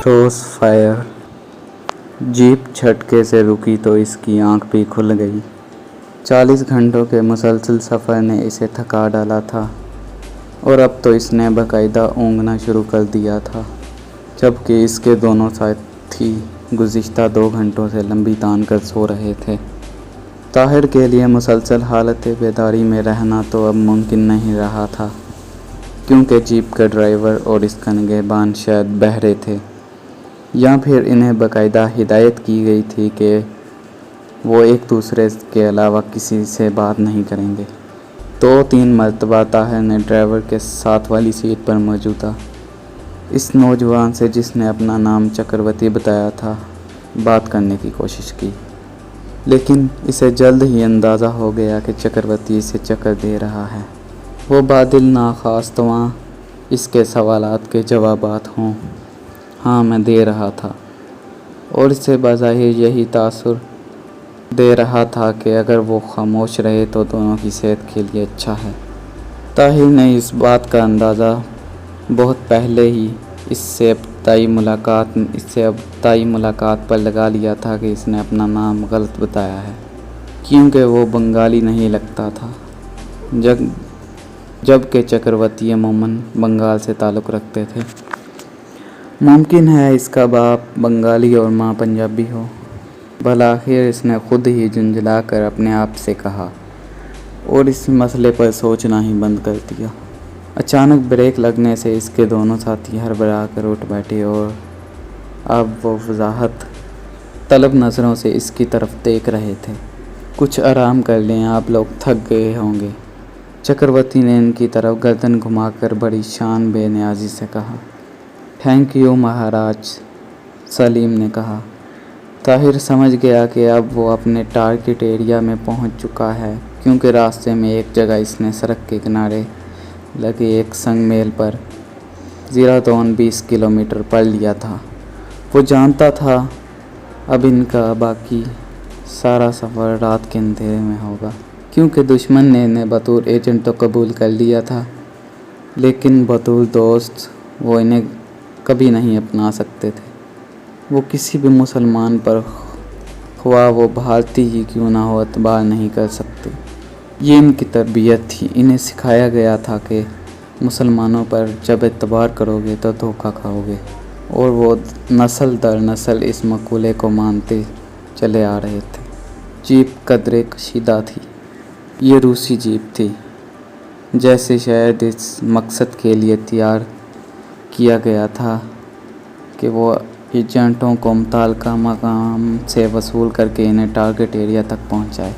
Cross fire. Jeep झटके से रुकी तो इसकी आंख भी खुल गई। 40 घंटों के मुसलसल सफ़र ने इसे थका डाला था और अब तो इसने बाकायदा ऊँघना शुरू कर दिया था, जबकि इसके दोनों साथी गुज़िश्ता 2 घंटों से लंबी तान कर सो रहे थे। ताहिर के लिए मुसलसल हालत बेदारी में रहना तो अब मुमकिन नहीं रहा था, क्योंकि जीप का ड्राइवर और इसका निगहबान शायद बहरे थे, या फिर इन्हें बाकायदा हिदायत की गई थी कि वो एक दूसरे के अलावा किसी से बात नहीं करेंगे। 2-3 मरतबा ताहिर ने ड्राइवर के साथ वाली सीट पर मौजूदा इस नौजवान से, जिसने अपना नाम चक्रवर्ती बताया था, बात करने की कोशिश की, लेकिन इसे जल्द ही अंदाज़ा हो गया कि चक्रवर्ती इसे चक्कर दे रहा है। वो बादिल नाखास्तवां इसके सवालात के जवाबात हों, हाँ मैं दे रहा था, और इसे बज़ाहिर यही तासुर दे रहा था कि अगर वो खामोश रहे तो दोनों की सेहत के लिए अच्छा है। ताहिर ने इस बात का अंदाज़ा बहुत पहले ही इससे अब्तदाई मुलाकात पर लगा लिया था कि इसने अपना नाम गलत बताया है, क्योंकि वो बंगाली नहीं लगता था, जबकि चक्रवर्ती अमूमन बंगाल से ताल्लुक़ रखते थे। मुमकिन है इसका बाप बंगाली और माँ पंजाबी हो। भलाखिर इसने खुद ही झुंझला कर अपने आप से कहा और इस मसले पर सोचना ही बंद कर दिया। अचानक ब्रेक लगने से इसके दोनों साथी हड़बड़ा कर उठ बैठे और अब वो वजाहत तलब नज़रों से इसकी तरफ देख रहे थे। कुछ आराम कर लें, आप लोग थक गए होंगे, चक्रवर्ती ने इनकी तरफ गर्दन घुमाकर बड़ी शान बेनियाजी से कहा। थैंक यू महाराज, सलीम ने कहा। ताहिर समझ गया कि अब वो अपने टारगेट एरिया में पहुंच चुका है, क्योंकि रास्ते में एक जगह इसने सड़क के किनारे लगे एक संगमेल पर ज़ीरादौन 20 किलोमीटर पढ़ लिया था। वो जानता था अब इनका बाकी सारा सफ़र रात के अंधेरे में होगा, क्योंकि दुश्मन ने इन्हें बतौर एजेंट तो कबूल कर लिया था, लेकिन बतौर दोस्त वो इन्हें कभी नहीं अपना सकते थे। वो किसी भी मुसलमान पर, ख्वाह वो भारतीय ही क्यों ना हो, एतबार नहीं कर सकते। ये इनकी तरबियत थी। इन्हें सिखाया गया था कि मुसलमानों पर जब एतबार करोगे तो धोखा खाओगे, और वो नस्ल दर नस्ल इस मकूले को मानते चले आ रहे थे। जीप कदरे कशीदा थी। ये रूसी जीप थी, जैसे शायद इस मकसद के लिए तैयार किया गया था कि वो एजेंटों को मुतल्लिका मकाम से वसूल करके इन्हें टारगेट एरिया तक पहुंचाए।